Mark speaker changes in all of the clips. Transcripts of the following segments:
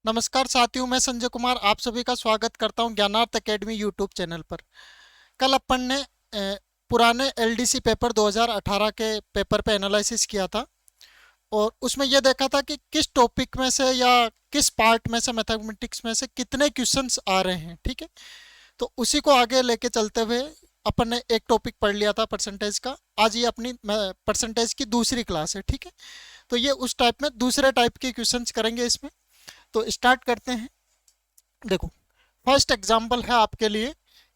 Speaker 1: नमस्कार साथियों, मैं संजय कुमार आप सभी का स्वागत करता हूं ज्ञानार्थ एकेडमी यूट्यूब चैनल पर। कल अपन ने पुराने एलडीसी पेपर 2018 के पेपर पे एनालिसिस किया था और उसमें यह देखा था कि किस टॉपिक में से या किस पार्ट में से मैथमेटिक्स में से कितने क्वेश्चंस आ रहे हैं। ठीक है, तो उसी को आगे लेके चलते हुए अपन ने एक टॉपिक पढ़ लिया था परसेंटेज का। आज ये अपनी परसेंटेज की दूसरी क्लास है। ठीक है, तो ये उस टाइप में दूसरे टाइप के क्वेश्चंस करेंगे इसमें। तो स्टार्ट करते हैं। देखो, फर्स्ट एग्जांपल है आपके लिए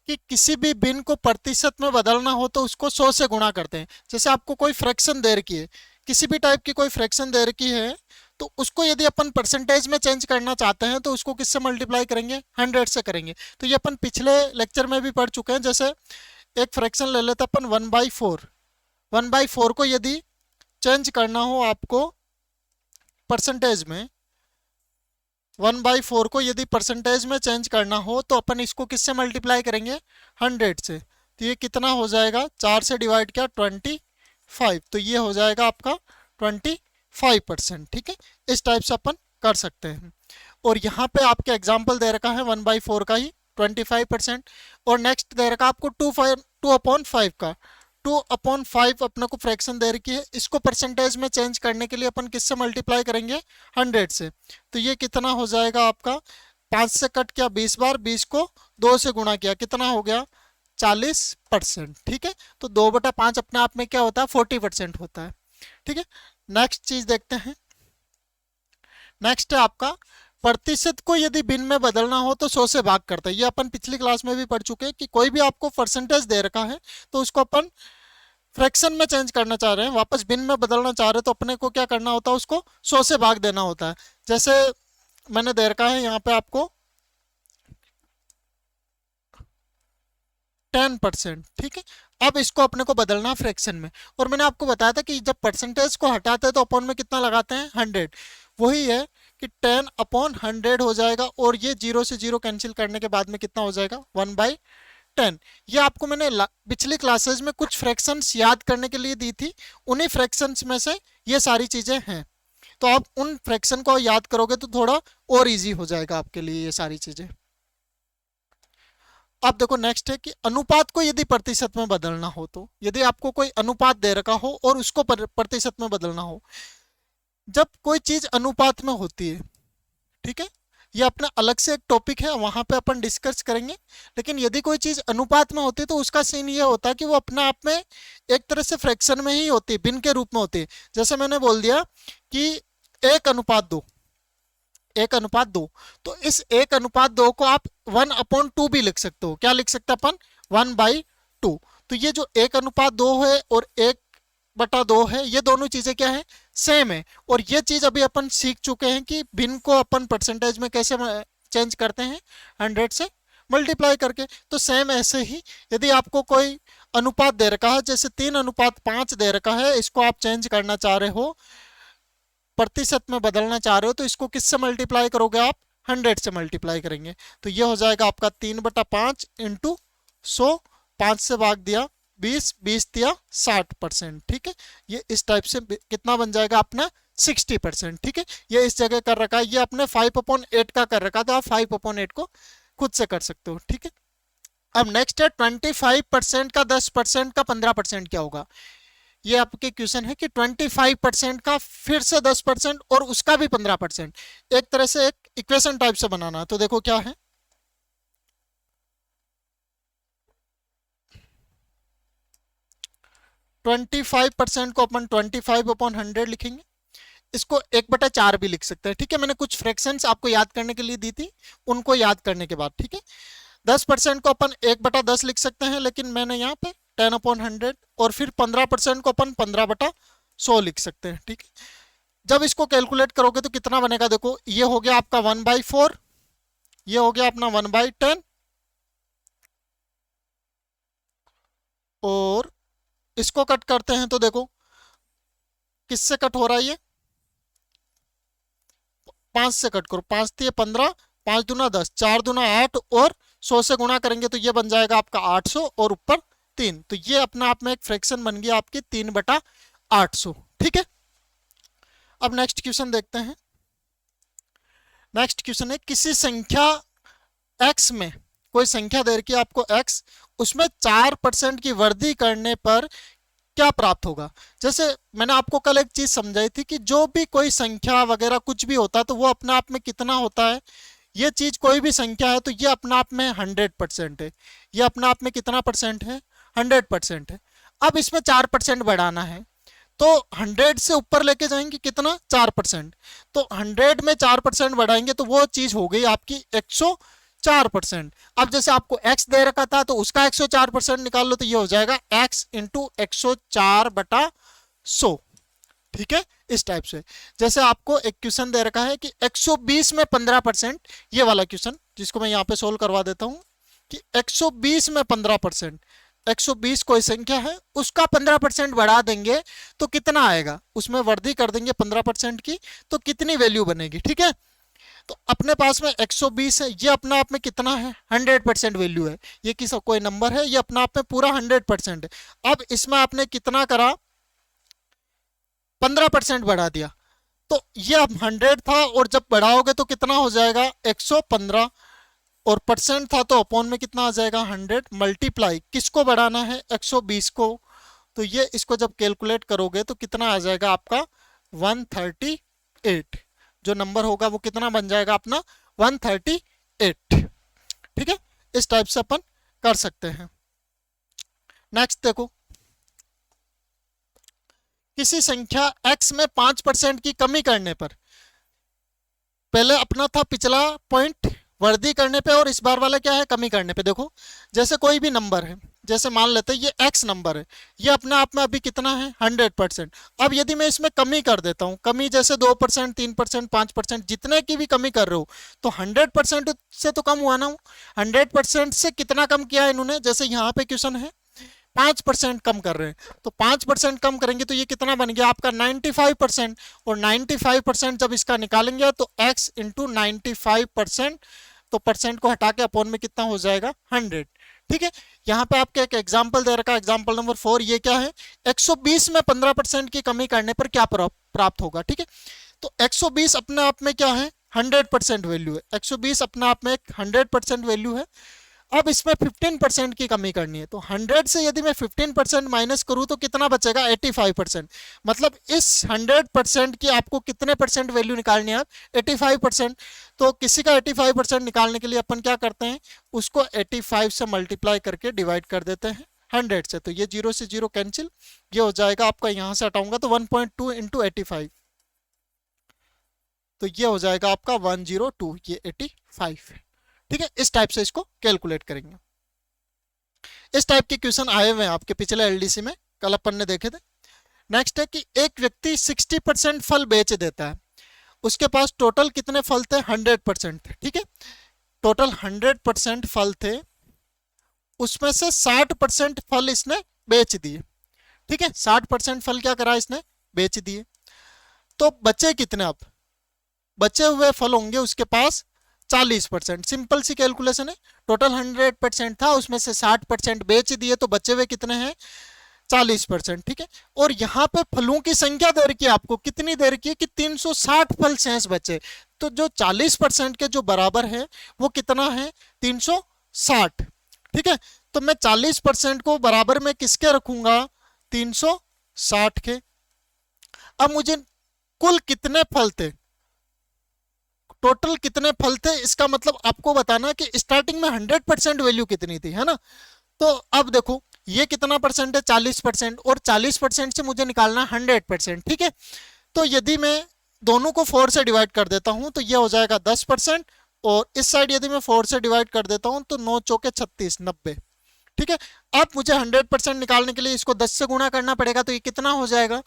Speaker 1: कि किसी भी बिन को प्रतिशत में बदलना हो तो उसको 100 से गुणा करते हैं। जैसे आपको कोई फ्रैक्शन दे रखी है, किसी भी टाइप की कोई फ्रैक्शन दे रखी है, तो उसको यदि अपन परसेंटेज में चेंज करना चाहते हैं तो उसको किससे मल्टीप्लाई करेंगे? 100 से करेंगे। तो ये अपन पिछले लेक्चर में भी पढ़ चुके हैं। जैसे एक फ्रैक्शन ले लेते अपन 1/4। 1/4 को यदि चेंज करना हो आपको परसेंटेज में, 1/4 को यदि परसेंटेज में चेंज करना हो तो अपन इसको किससे मल्टीप्लाई करेंगे? 100 से। तो ये कितना हो जाएगा? 4 से डिवाइड किया 25, तो ये हो जाएगा आपका 25%। ठीक है, इस टाइप से अपन कर सकते हैं। और यहाँ पे आपके एग्जाम्पल दे रखा है 1/4 का ही 25%। और नेक्स्ट दे रखा आपको 2/5 का। 2/5 अपने को फ्रैक्शन दे रखी है, इसको परसेंटेज में चेंज करने के लिए अपन किससे मल्टीप्लाई करेंगे? 100 से। तो ये कितना हो जाएगा आपका? 5 से कट किया 20 बार, 20 को 2 से गुणा किया, कितना हो गया? 40%। ठीक है, तो 2/5 अपने आप में क्या होता है? 40% होता है। ठीक है, नेक्स्ट चीज देखते हैं। नेक्स्ट है आपका प्रतिशत को यदि भिन्न में बदलना हो तो 100 से भाग करता है। ये अपन पिछली क्लास में भी पढ़ चुके हैं कि कोई भी आपको परसेंटेज दे रखा है तो उसको अपन फ्रैक्शन में चेंज करना चाह रहे हैं, वापस भिन्न में बदलना चाह रहे हैं, तो अपने को क्या करना होता है? उसको 100 से भाग देना होता है। जैसे मैंने दे रखा है यहाँ पे आपको 10%। ठीक है, अब इसको अपने को बदलना फ्रैक्शन में। और मैंने आपको बताया था कि जब परसेंटेज को हटाते हैं तो अपॉन में कितना लगाते हैं? 100। वही है कि 10/100 हो जाएगा, और ये 0 से 0 कैंसिल करने के बाद में कितना हो जाएगा? 1/10। ये आपको मैंने पिछली क्लासेस में कुछ फ्रैक्शंस याद करने के लिए दी थी, उन्हीं फ्रैक्शंस में से ये सारी चीजें हैं। तो आप उन फ्रैक्शन को याद करोगे तो थोड़ा और इजी हो जाएगा आपके लिए ये सारी चीजें। अब देखो, नेक्स्ट है कि अनुपात को यदि प्रतिशत में बदलना हो, तो यदि आपको कोई अनुपात दे रखा हो और उसको प्रतिशत में बदलना हो। जब कोई चीज अनुपात में होती है, ठीक है, ये अपना अलग से एक टॉपिक है, वहां पे अपन डिस्कस करेंगे। लेकिन यदि कोई चीज अनुपात में होती है तो उसका सीन ये होता है कि वो अपने आप में एक तरह से फ्रैक्शन में ही होती है, भिन्न के रूप में होती है। जैसे मैंने बोल दिया कि 1:2, 1:2, तो इस 1:2 को आप 1/2 भी लिख सकते हो। क्या लिख सकते हैं अपन? 1/2। तो ये जो 1:2 है और 1/2 है, ये दोनों चीजें क्या है? सेम है। और ये चीज अभी अपन सीख चुके हैं कि भिन्न को अपन परसेंटेज में कैसे चेंज करते हैं? 100 से मल्टीप्लाई करके। तो सेम ऐसे ही यदि आपको कोई अनुपात दे रखा है, जैसे 3:5 दे रखा है, इसको आप चेंज करना चाह रहे हो, प्रतिशत में बदलना चाह रहे हो, तो इसको किससे मल्टीप्लाई करोगे आप? 100 से मल्टीप्लाई करेंगे। तो ये हो जाएगा आपका 3/5 इंटू 100, 5 से भाग दिया 20, 20 दिया 60%। ठीक है, ये इस टाइप से कितना बन जाएगा अपना? 60%। ठीक है, ये इस जगह कर रखा है, ये अपने 5/8 का कर रखा था, आप 5/8 को खुद से कर सकते हो। ठीक है, अब नेक्स्ट है 25% का 10% का 15% क्या होगा? ये आपके क्वेश्चन है कि 25% का फिर से 10% और उसका भी 15%, एक तरह से एक इक्वेशन टाइप से बनाना। तो देखो क्या है, 25% को अपन 25/100 लिखेंगे। इसको 1/4 भी लिख सकते हैं। ठीक है, मैंने कुछ फ्रैक्शंस आपको याद करने के लिए दी थी, उनको याद करने के बाद। ठीक है, 10% को अपन 1/10 लिख सकते हैं, लेकिन मैंने यहाँ पे 10/100, और फिर 15% को अपन 15/100 लिख सकते हैं। ठीक है, जब इसको कैलकुलेट करोगे तो कितना बनेगा? देखो, ये हो गया आपका 1/4, ये हो गया अपना 1/10, और इसको कट करते हैं तो देखो किससे कट हो रहा है? ये 5 से कट करो, 5 दिए 15, 5 दूना 10, 4 दूना 8, और 100 से गुणा करेंगे तो ये बन जाएगा आपका 800, और ऊपर 3। तो ये अपने आप में एक फ्रैक्शन बन गया आपकी 3/800। ठीक है, अब नेक्स्ट क्वेश्चन देखते हैं। नेक्स्ट क्वेश्चन है, किसी संख्या x में, कोई संख्या दे रखी है आपको x, उसमें 4% की वृद्धि करने पर क्या प्राप्त होगा। जैसे मैंने आपको कल एक चीज समझाई थी कि जो भी कोई संख्या वगैरह कुछ भी होता है तो वो अपने आप में कितना होता है, ये चीज कोई भी संख्या है तो ये अपने आप में 100% है, ये अपने आप में कितना परसेंट है, 100% है। अब इसमें 4% बढ़ाना है तो 100 से ऊपर लेके जाएंगे कितना, 4%। तो 100 में 4% बढ़ाएंगे तो वो चीज हो गई आपकी 104%। अब जैसे आपको x दे रखा था तो उसका 104% निकाल लो तो ये हो जाएगा x इंटू 104/100। ठीक है, इस टाइप से। जैसे आपको एक क्वेश्चन दे रखा है कि 120 में 15%, ये वाला क्वेश्चन जिसको मैं यहाँ पे सोल्व करवा देता हूँ कि 120 में 15%, 120 कोई संख्या है उसका 15% बढ़ा देंगे तो कितना आएगा, उसमें वृद्धि कर देंगे 15% की तो कितनी वैल्यू बनेगी। ठीक है, तो अपने पास में 120 है, ये अपने आप में कितना है, 100% वैल्यू है। ये किस कोई नंबर है, ये अपने आप में पूरा 100% है। अब इसमें आपने कितना करा, 15% बढ़ा दिया तो ये अब 100 था और जब बढ़ाओगे तो कितना हो जाएगा 115, और परसेंट था तो अपॉन में कितना आ जाएगा 100, मल्टीप्लाई किसको बढ़ाना है 120 को, तो ये इसको जब कैलकुलेट करोगे तो कितना आ जाएगा आपका 138। जो नंबर होगा वो कितना बन जाएगा अपना 138। ठीक है, इस टाइप से अपन कर सकते हैं। नेक्स्ट देखो, किसी संख्या x में 5% की कमी करने पर, पहले अपना था पिछला पॉइंट वृद्धि करने पे और इस बार वाला क्या है, कमी करने पे। देखो जैसे कोई भी नंबर है, जैसे मान लेते हैं ये x नंबर है, ये अपने आप में अभी कितना है 100%। अब यदि मैं इसमें कमी कर देता हूँ, कमी जैसे 2%, 3%, 5%, जितने की भी कमी कर रहे हो तो 100% से तो कम हुआ ना। 100% से कितना कम किया है इन्होंने, जैसे यहाँ पे क्वेश्चन है 5% कम कर रहे हैं तो 5% कम करेंगे तो ये कितना बन गया आपका 95%, और 95% जब इसका निकालेंगे तो x इंटू 95%, तो परसेंट को हटा के अपॉन में कितना हो जाएगा 100। ठीक है, यहाँ पे आपके एक एग्जाम्पल दे रखा है, एग्जाम्पल नंबर 4, ये क्या है 120 में 15% की कमी करने पर क्या प्राप्त होगा। ठीक है, तो 120 अपने आप में क्या है 100% वैल्यू है, 120 अपने आप में एक 100% वैल्यू है। अब इसमें 15% की कमी करनी है तो 100 से यदि मैं 15% माइनस करूं तो कितना बचेगा 85%। मतलब इस 100% की आपको कितने परसेंट वैल्यू निकालनी है, 85%। तो किसी का 85% निकालने के लिए अपन क्या करते हैं, उसको 85 से मल्टीप्लाई करके डिवाइड कर देते हैं 100 से, तो ये 0 से 0 कैंसिल, ये हो जाएगा आपका, यहां से हटाऊंगा तो 1.2 इंटू 85, तो ये हो जाएगा आपका 102, ये 85 है। ठीक है, इस टाइप से इसको कैलकुलेट करेंगे। इस टाइप के क्वेश्चन आए हुए हैं आपके पिछले एलडीसी में, कल अपन ने देखे थे। नेक्स्ट है कि एक व्यक्ति 60% फल बेच देता है, उसके पास टोटल कितने फल थे, 100% थे। ठीक है, टोटल 100% फल थे, उसमें से 60% फल इसने बेच दिए। ठीक है, 60% फल क्या करा इसने, बेच दिए। तो बचे कितने, अब बचे हुए फल होंगे उसके पास 40%। सिंपल सी कैलकुलेशन है, टोटल 100% था, उसमें से 60% बेच दिए तो बचे हुए कितने हैं 40%। ठीक है, और यहाँ पे फलों की संख्या दे रखी है आपको, कितनी दे रखी है कि 360 फल शेष बचे, तो जो 40% के जो बराबर है वो कितना है 360। ठीक है, तो मैं 40% को बराबर में किसके रखूंगा 360 के। अब मुझे कुल कितने फल थे, टोटल कितने फल थे, इसका मतलब आपको बताना कि स्टार्टिंग में 100% वैल्यू कितनी थी, है ना। तो अब देखो ये कितना परसेंट है 40%, और 40% से मुझे निकालना 100%। ठीक है, तो यदि मैं दोनों को 4 से डिवाइड कर देता हूं तो ये हो जाएगा 10%, और इस साइड यदि मैं 4 से डिवाइड कर देता हूं तो 9 चौके 36, 90। ठीक है, अब मुझे 100% निकालने के लिए इसको 10 से गुणा करना पड़ेगा, तो ये कितना हो जाएगा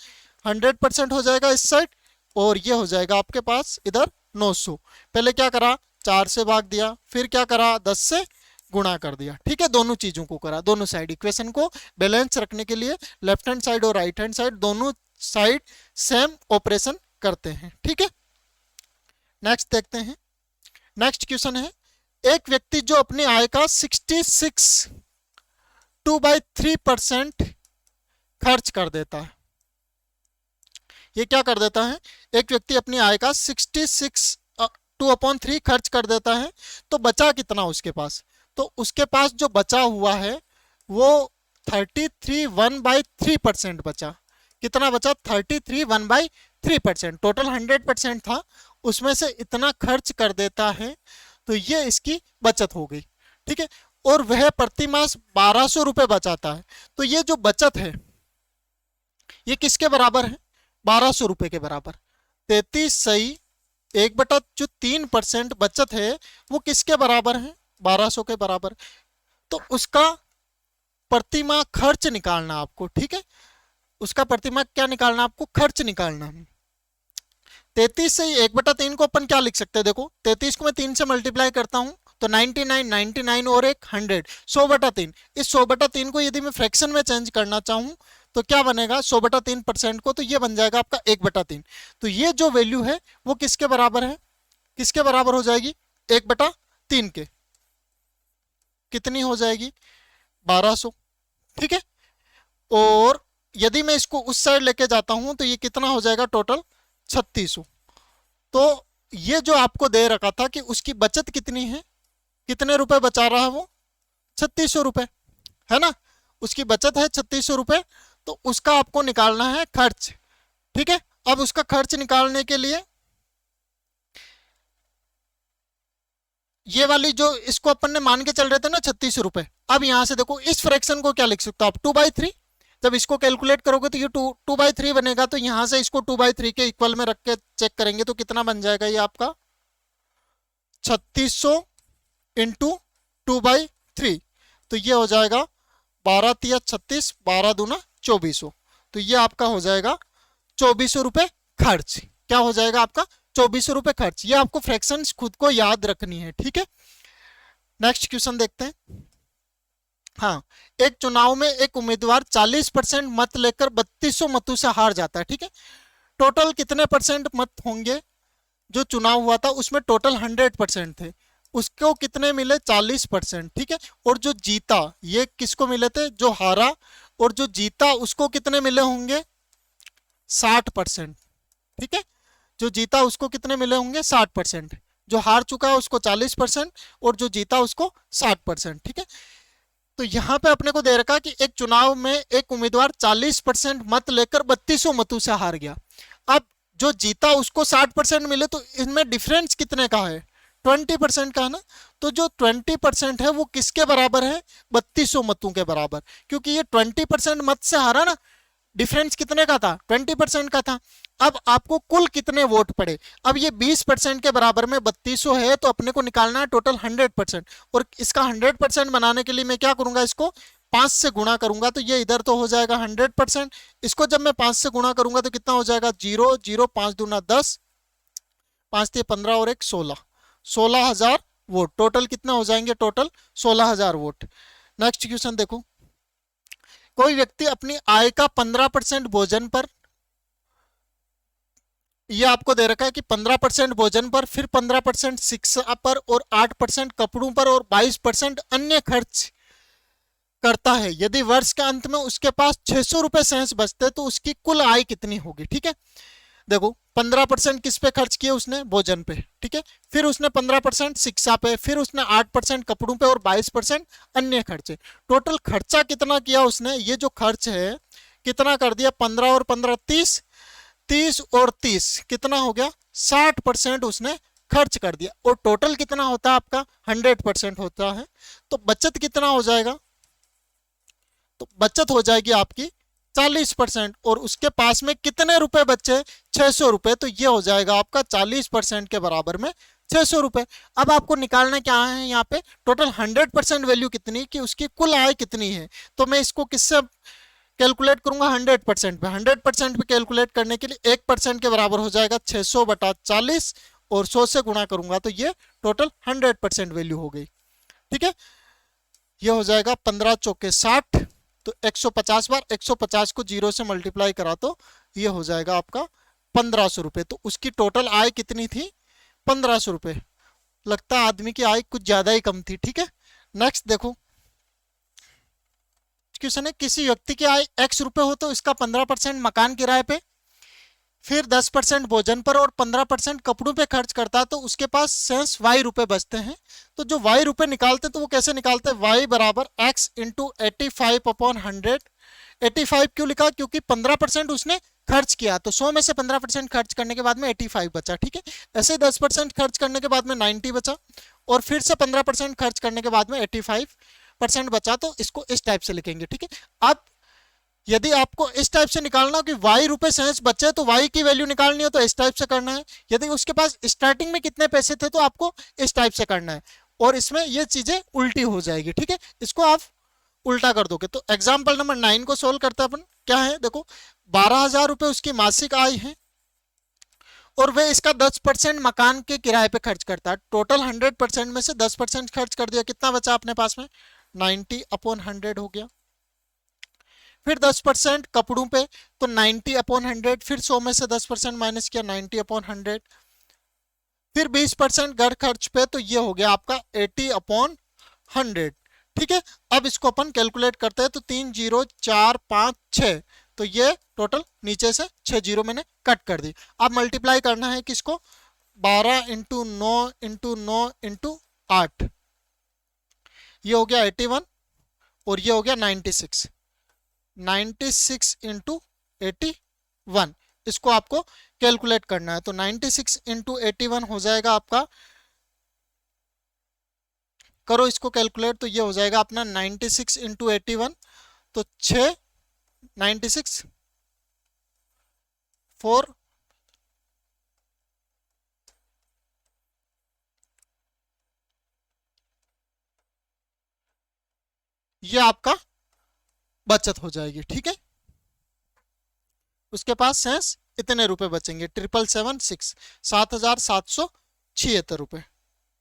Speaker 1: 100% हो जाएगा इस साइड, और ये हो जाएगा आपके पास इधर 900। पहले क्या करा 4 से भाग दिया, फिर क्या करा 10 से गुणा कर दिया। ठीक है, दोनों चीजों को करा, दोनों साइड इक्वेशन को बैलेंस रखने के लिए लेफ्ट हैंड साइड और राइट हैंड साइड दोनों साइड सेम ऑपरेशन करते हैं। ठीक है, नेक्स्ट देखते हैं। नेक्स्ट क्वेश्चन है, एक व्यक्ति जो अपनी आय का 66 2/3% खर्च कर देता है, ये क्या कर देता है, एक व्यक्ति अपनी आय का 66 2/3 खर्च कर देता है, तो बचा कितना उसके पास? तो उसके पास जो बचा हुआ है वो 33 1/3% बचा। कितना बचा? 33 1/3%। टोटल 100% था, उसमें से इतना खर्च कर देता है, तो ये इसकी बचत हो गई। ठीक है, और वह प्रति मास 1200 रुपए बचाता है। तो ये जो बचत है ये किसके बराबर है? 1200 रुपए के बराबर। 33 सही 1/3% बचत है वो किसके बराबर है? 1200 के बराबर। तो उसका प्रतिमाह खर्च निकालना आपको। ठीक है, उसका प्रतिमाह क्या निकालना? आपको खर्च निकालना है। 33 से 1/3 को अपन क्या लिख सकते हैं? देखो 33 को मैं 3 से मल्टीप्लाई करता हूं तो 99 99 और एक 100 100/3। इस 100/3 को यदि मैं फ्रैक्शन में चेंज करना चाहूं तो क्या बनेगा? 100/3% को, तो ये बन जाएगा आपका 1/3। तो ये जो वैल्यू है वो किसके बराबर है? किसके बराबर हो जाएगी? 1/3 के। कितनी हो जाएगी? 1200। ठीक है, और यदि मैं इसको उस साइड लेके जाता हूं तो ये कितना हो जाएगा? टोटल 3600। तो ये जो आपको दे रखा था कि उसकी बचत कितनी है, कितने रुपए बचा रहा है वो? 3600 रुपए, है ना? उसकी बचत है 3600 रुपए, तो उसका आपको निकालना है खर्च। ठीक है, अब उसका खर्च निकालने के लिए ये वाली जो इसको अपन ने मान के चल रहे थे ना 3600 रुपए, अब यहां से देखो इस फ्रैक्शन को क्या लिख सकते हो आप? 2/3। जब इसको कैलकुलेट करोगे तो ये 2/3 बनेगा, तो यहां से इसको 2/3 के इक्वल में रख के चेक करेंगे तो कितना बन जाएगा? ये आपका 3600 इंटू 2/3, तो ये हो जाएगा 12 तिया 36, 12 दूना 2400। तो ये आपका हो जाएगा 2400 रुपए खर्च। क्या हो जाएगा आपका? 2400 रुपए खर्च। ये आपको फ्रैक्शंस खुद को याद रखनी है। ठीक है, नेक्स्ट क्वेश्चन देखते हैं। हाँ, एक चुनाव में एक उम्मीदवार 40% मत लेकर 3200 मतों से हार जाता है। ठीक है, टोटल कितने परसेंट मत होंगे? जो चुनाव हुआ था उसमें टोटल 100% थे, उसको कितने मिले? 40%। ठीक है, और जो जीता ये किसको मिले थे? जो हारा, और जो जीता उसको कितने मिले होंगे? 60%। ठीक है, जो जीता उसको कितने मिले होंगे? 60%। जो हार चुका है उसको 40% और जो जीता उसको 60%। ठीक है, तो यहां पे अपने को दे रखा कि एक चुनाव में एक उम्मीदवार 40% मत लेकर 3200 मतों से हार गया। अब जो जीता उसको 60% मिले, तो इनमें डिफरेंस कितने का है? 20% का है ना। तो जो 20% है वो किसके बराबर है? 3200 मतों के बराबर, क्योंकि ये 20% मत से हारा ना। डिफरेंस कितने का था? 20% का था। अब आपको कुल कितने वोट पड़े? अब ये 20% के बराबर में 3200 है, तो अपने को निकालना है टोटल 100%। और इसका 100% बनाने के लिए मैं क्या करूंगा? इसको 5 से गुणा करूंगा, तो ये इधर तो हो जाएगा 100%। इसको जब मैं 5 से गुणा करूंगा तो कितना हो जाएगा? 0 0 5 दूना 10, 5 ते 15 और एक 16, 16,000 वोट। टोटल कितना हो जाएंगे? Total 16,000 vote. नेक्स्ट क्वेश्चन देखो। कोई व्यक्ति अपनी आय का 15% भोजन पर, ये आपको दे रखा है कि 15% भोजन पर, फिर 15% शिक्षा पर और 8% कपड़ों पर और 22% अन्य खर्च करता है। यदि वर्ष के अंत में उसके पास 600 रुपए शेष बचते तो उसकी कुल आय कितनी होगी? ठीक है, देखो 15% किस पे खर्च किए उसने? भोजन पे। ठीक है, फिर उसने 15% शिक्षा पे, फिर उसने 8% कपड़ों पे और 22% अन्य खर्चे। टोटल खर्चा कितना किया उसने? ये जो खर्च है कितना कर दिया? 15 और 15 30, 30 और 30 कितना हो गया? 60% उसने खर्च कर दिया। और टोटल कितना होता है आपका? 100% होता है। तो बचत कितना हो जाएगा? तो बचत हो जाएगी आपकी 40%। और उसके पास में कितने रुपए बचे? 600 रुपए। तो ये हो जाएगा आपका 40% के बराबर में 600 रुपए। अब आपको निकालना क्या है यहाँ पे? टोटल 100% वैल्यू कितनी कि उसकी कुल आय कितनी है। तो मैं इसको किससे कैलकुलेट करूंगा? 100% पे। 100% पे कैलकुलेट करने के लिए 1% के बराबर हो जाएगा 600/40 और 100 से गुणा करूंगा तो ये टोटल 100% वैल्यू हो गई। ठीक है, ये हो जाएगा 15 चौके 60, तो 150 बार 150 को 0 से मल्टीप्लाई करा तो ये हो जाएगा आपका 1500 रुपए। तो उसकी टोटल आय कितनी थी? 1500 रुपए। लगता है आदमी की आय कुछ ज्यादा ही कम थी। ठीक है, नेक्स्ट देखो क्वेश्चन है। किसी व्यक्ति की आय x रुपए हो तो इसका 15% मकान किराए पे, फिर 10% भोजन पर और 15% कपड़ों पे खर्च करता है तो उसके पास शेष y रुपए बचते हैं। तो जो y रुपए निकालते हैं तो वो कैसे निकालते हैं, y बराबर x इंटू 85/100। 85 क्यों लिखा, क्योंकि 15% उसने खर्च किया, तो 100 में से 15% खर्च करने के बाद में 85 बचा। ठीक है, ऐसे 10% खर्च करने के बाद में 90 बचा, और फिर से 15% खर्च करने के बाद में 85% बचा। तो इसको इस टाइप से लिखेंगे। ठीक है, अब यदि आपको इस टाइप से निकालना हो कि y रुपए शेष बचे तो y की वैल्यू निकालनी हो तो इस टाइप से करना है। यदि उसके पास स्टार्टिंग में कितने पैसे थे तो आपको इस टाइप से करना है, और इसमें ये चीजें उल्टी हो जाएगी। ठीक है, इसको आप उल्टा कर दोगे। तो एग्जाम्पल नंबर 9 को सोल्व करते हैं अपन। क्या है, देखो 12,000 रुपए उसकी मासिक आय है और वह इसका 10% मकान के किराए पे खर्च करता है। टोटल 100% में से 10% खर्च कर दिया, कितना बचा अपने पास में, 90/100 हो गया। फिर 10% कपड़ों पे, तो 90/100। फिर 100 में से 10% माइनस किया, 90/100। फिर 20% घर खर्च पे, तो ये हो गया आपका 80/100। ठीक है, अब इसको अपन कैलकुलेट करते हैं। तो 3 0 4 5 6, तो ये टोटल नीचे से 6 जीरो मैंने कट कर दी। अब मल्टीप्लाई करना है किसको, 12 इंटू 9 इंटू 9 इंटू 8, ये हो गया 81 और ये हो गया 96। 96 इंटू 81, इसको आपको कैलकुलेट करना है। तो 96 इंटू 81 हो जाएगा आपका, करो इसको कैलकुलेट, तो ये हो जाएगा अपना 96 इंटू 81, तो 6 96 4 ये आपका बचत हो जाएगी। ठीक है, उसके पास शेष इतने रुपए बचेंगे, 777 7,776 रुपए।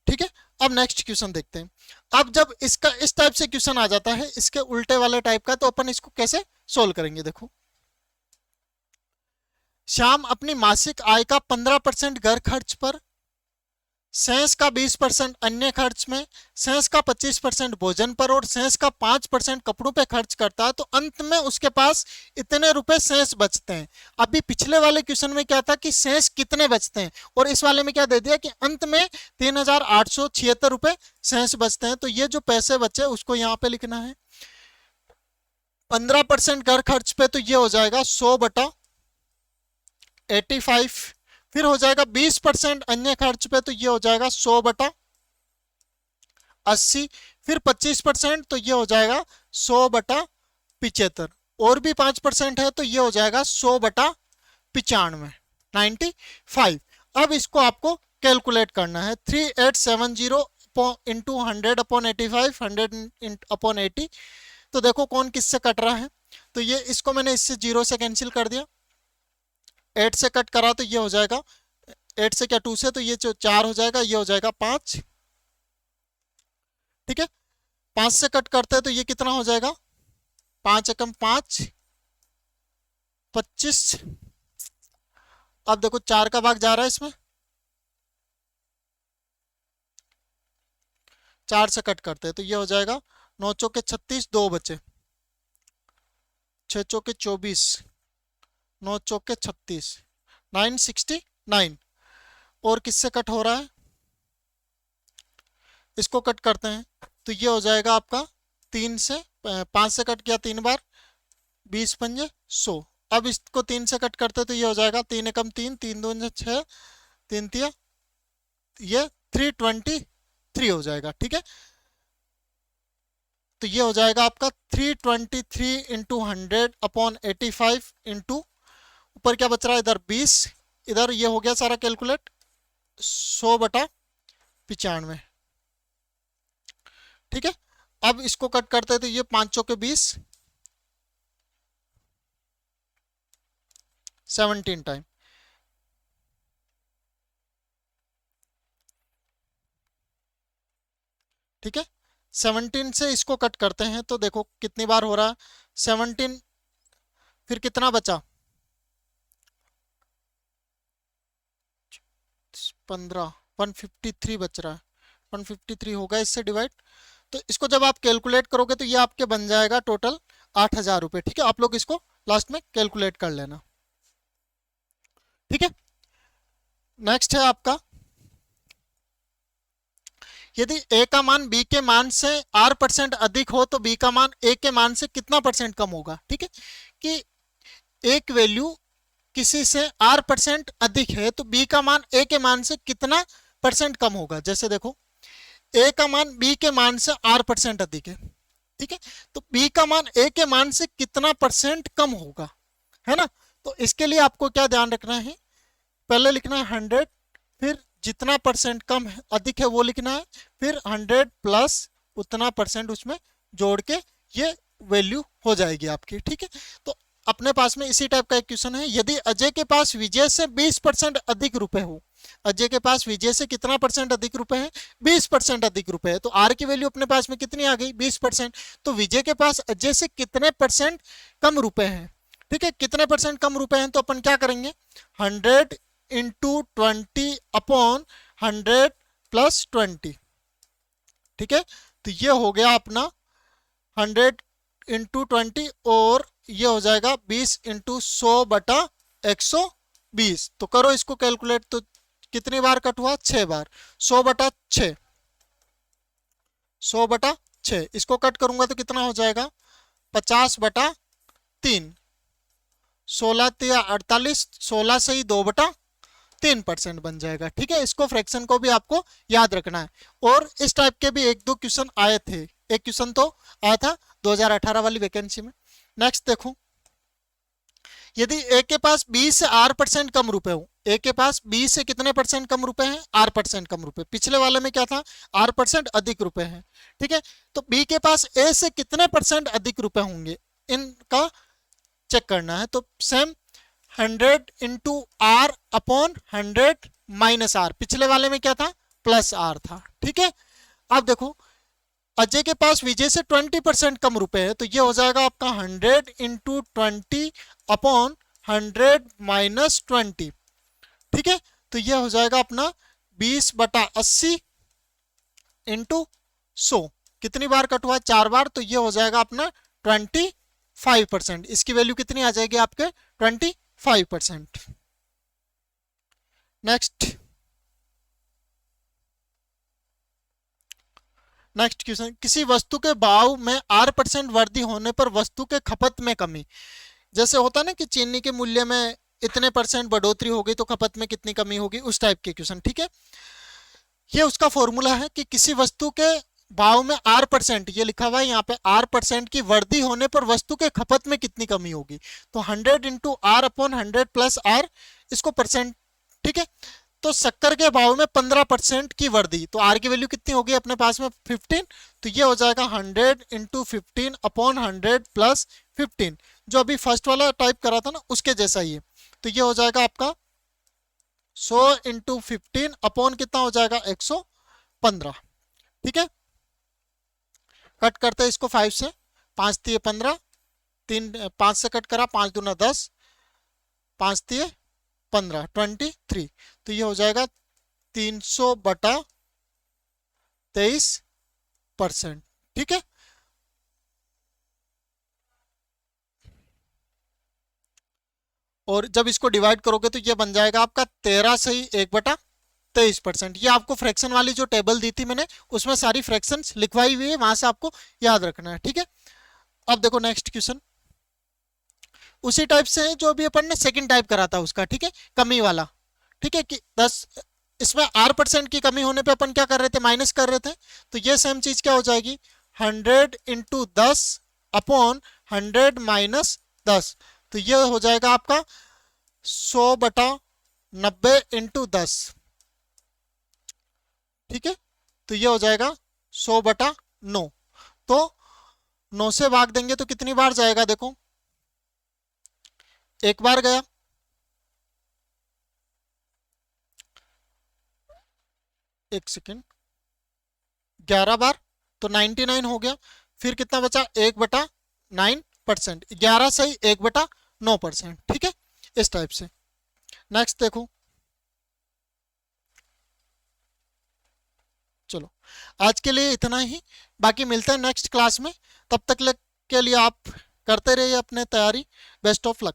Speaker 1: ठीक है, अब नेक्स्ट क्वेश्चन देखते हैं। अब जब इसका इस टाइप से क्वेश्चन आ जाता है, इसके उल्टे वाले टाइप का, तो अपन इसको कैसे सोल्व करेंगे। देखो, श्याम अपनी मासिक आय का 15% घर खर्च पर, शेष का 20% अन्य खर्च में, शेष का 25% भोजन पर और शेष का 5% कपड़ों पे खर्च करता है, तो अंत में उसके पास इतने रुपए शेष बचते हैं। अभी पिछले वाले क्वेश्चन में क्या था कि शेष कितने बचते हैं, और इस वाले में क्या दे दिया कि अंत में 3,876 रुपए शेष बचते हैं। तो ये जो पैसे बचे उसको यहाँ पे लिखना है। 15% घर खर्च पे, तो ये हो जाएगा 100/85। फिर हो जाएगा 20% अन्य खर्च पे, तो ये हो जाएगा 100/80। फिर 25%, तो ये हो जाएगा 100/75। और भी 5% है, तो ये हो जाएगा 100/95, 95। अब इसको आपको कैलकुलेट करना है। 3870 इंटू 100/85, 100/80। तो देखो कौन किससे कट रहा है, तो ये इसको मैंने इससे 0 से कैंसिल कर दिया, 8 से कट करा तो ये हो जाएगा 8 से क्या 2 से, तो ये 4 हो जाएगा, ये हो जाएगा 5। ठीक है, 5 से कट करते हैं तो ये कितना हो जाएगा, 5 एकम 5, 25। अब देखो 4 का भाग जा रहा है इसमें, 4 से कट करते हैं तो ये हो जाएगा 9 चौके 36, 2 बचे, 6 चौके 24, 9 चौके 36, 969। और किससे कट हो रहा है, इसको कट करते हैं तो ये हो जाएगा आपका 3 से, 5 से कट किया 3 बार, 20 पंजे 100। अब इसको 3 से कट करते हैं तो ये हो जाएगा 3 एकम 3, 3 दूनी 6, 3 तिया, ये 323 हो जाएगा। ठीक है, तो ये हो जाएगा आपका 323 इंटू 100/85 इंटू, ऊपर क्या बच रहा है इधर 20, इधर ये हो गया सारा कैलकुलेट 100/95। ठीक है, अब इसको कट करते हैं तो ये 5 चौके 20, 17 टाइम। ठीक है, 17 से इसको कट करते हैं तो देखो कितनी बार हो रहा है, 17, फिर कितना बचा 15, 153 बच रहा है, 153 होगा इससे डिवाइड। तो इसको जब आप कैलकुलेट करोगे तो ये आपके बन जाएगा टोटल 8,000 रुपए। ठीक है, आप लोग इसको लास्ट में कैलकुलेट कर लेना। ठीक है। नेक्स्ट है आपका, यदि a का मान b के मान से r% अधिक हो तो b का मान a के मान से कितना परसेंट कम होगा। ठीक है, कि एक वैल्यू किसी से r% अधिक है तो b का मान a के मान से कितना परसेंट कम होगा। जैसे देखो, a का मान b के मान से r% अधिक है, ठीक है, तो b का मान a के मान से कितना परसेंट कम होगा, है ना। तो इसके लिए आपको क्या ध्यान रखना है, पहले लिखना है 100, फिर जितना परसेंट कम है अधिक है वो लिखना है, फिर 100 प्लस उतना परसेंट उसमें जोड़ के ये वैल्यू हो जाएगी आपकी। ठीक है, तो अपने पास में इसी टाइप का एक क्वेश्चन है, यदि अजय के पास विजय से 20% अधिक रुपए हो। अजय के पास विजय से कितना परसेंट अधिक रुपए है, 20% अधिक रुपए है, तो आर की वैल्यू अपने पास में कितनी आ गई, 20%। तो विजय के पास अजय से कितने परसेंट कम रुपए हैं। ठीक है, कितने परसेंट कम रुपए हैं, तो अपन क्या करेंगे, 100 इंटू 20 अपॉन 100 प्लस 20। ठीक है, तो ये हो गया अपना 100 इंटू 20 और ये हो जाएगा 20 इंटू 100 बटा 120। तो करो इसको कैलकुलेट, तो कितनी बार कट हुआ, 6 बार। 100 बटा 6, 100 बटा 6, इसको कट करूंगा तो कितना हो जाएगा, 50 बटा 3, 16 तिया 48, 16 से ही 2 बटा 3% बन जाएगा। ठीक है, इसको फ्रैक्शन को भी आपको याद रखना है। और इस टाइप के भी एक दो क्वेश्चन आए थे, एक क्वेश्चन तो आया था 2018 वाली वैकेंसी में। नेक्स्ट देखो, यदि ए के पास 20 से r% कम रुपए हो, ए के पास 20 से कितने परसेंट कम रुपए हैं, r% कम रुपए, पिछले वाले में क्या था, r% अधिक रुपए हैं। ठीक है, तो बी के पास ए से कितने परसेंट अधिक रुपए होंगे, इनका चेक करना है। तो same 100 into r upon 100 minus r, पिछले वाले में क्या था, प्लस आर था। ठीक है, अब देखो अजय के पास विजय से 20% कम रुपए है, तो ये हो जाएगा आपका 100 इंटू 20 अपॉन 100 माइनस 20। ठीक है, तो ये हो जाएगा अपना 20 बटा 80 इंटू 100, कितनी बार कट हुआ, 4 बार, तो ये हो जाएगा अपना 25%। इसकी वैल्यू कितनी आ जाएगी आपके, 25%। नेक्स्ट क्वेश्चन, किसी वस्तु के भाव में r% वृद्धि होने पर वस्तु के खपत में कमी। जैसे होता है ना कि चीनी के मूल्य में इतने परसेंट बढ़ोतरी हो गई तो खपत में कितनी कमी होगी, उस टाइप के क्वेश्चन। ठीक है, ये उसका फॉर्मूला है कि किसी वस्तु के भाव में r%, ये लिखा हुआ है यहाँ पे, r% की वृद्धि होने पर वस्तु के खपत में कितनी कमी होगी। तो 100 into r upon 100 plus r, इसको परसेंट। ठीक है, तो शक्कर के भाव में 15% की वृद्धि, तो आर की वैल्यू कितनी होगी अपने पास में, 15। तो ये हो जाएगा 100 इंटू 15 अपॉन 100 प्लस 15, जो अभी फर्स्ट वाला टाइप करा था ना उसके जैसा ही है। तो ये हो जाएगा आपका 100 इंटू 15 अपॉन कितना हो जाएगा, 115। ठीक है, कट करते हैं इसको 5 से, 5 तिये 15, 3 5 से कट करा, 5 दूना 10, 5 तिये 15, 23। तो ये हो जाएगा 300 बटा 23%। ठीक है, और जब इसको डिवाइड करोगे तो ये बन जाएगा आपका 13 से ही 1/23%। ये आपको फ्रैक्शन वाली जो टेबल दी थी मैंने, उसमें सारी फ्रैक्शंस लिखवाई हुई है, वहां से आपको याद रखना है। ठीक है, अब देखो नेक्स्ट क्वेश्चन उसी टाइप से है जो भी अपन ने सेकंड टाइप करा था उसका। ठीक है, कमी वाला। ठीक है, कि 10, इसमें r% की कमी होने पे अपन क्या कर रहे थे, माइनस कर रहे थे। तो ये सेम चीज क्या हो जाएगी, 100 इंटू 10 अपॉन 100 माइनस 10। तो ये हो जाएगा आपका 100 बटा 90 इंटू 10। ठीक है, तो ये हो जाएगा 100 बटा 9। तो 9 से भाग देंगे तो कितनी बार जाएगा, देखो एक बार गया, एक सेकेंड, 11 बार, तो 99 हो गया। फिर कितना बचा, 1/9%, 11 सही 1/9%। ठीक है, इस टाइप से। नेक्स्ट देखो, चलो आज के लिए इतना ही, बाकी मिलते हैं नेक्स्ट क्लास में। तब तक के लिए आप करते रहिए अपने तैयारी। Best of luck.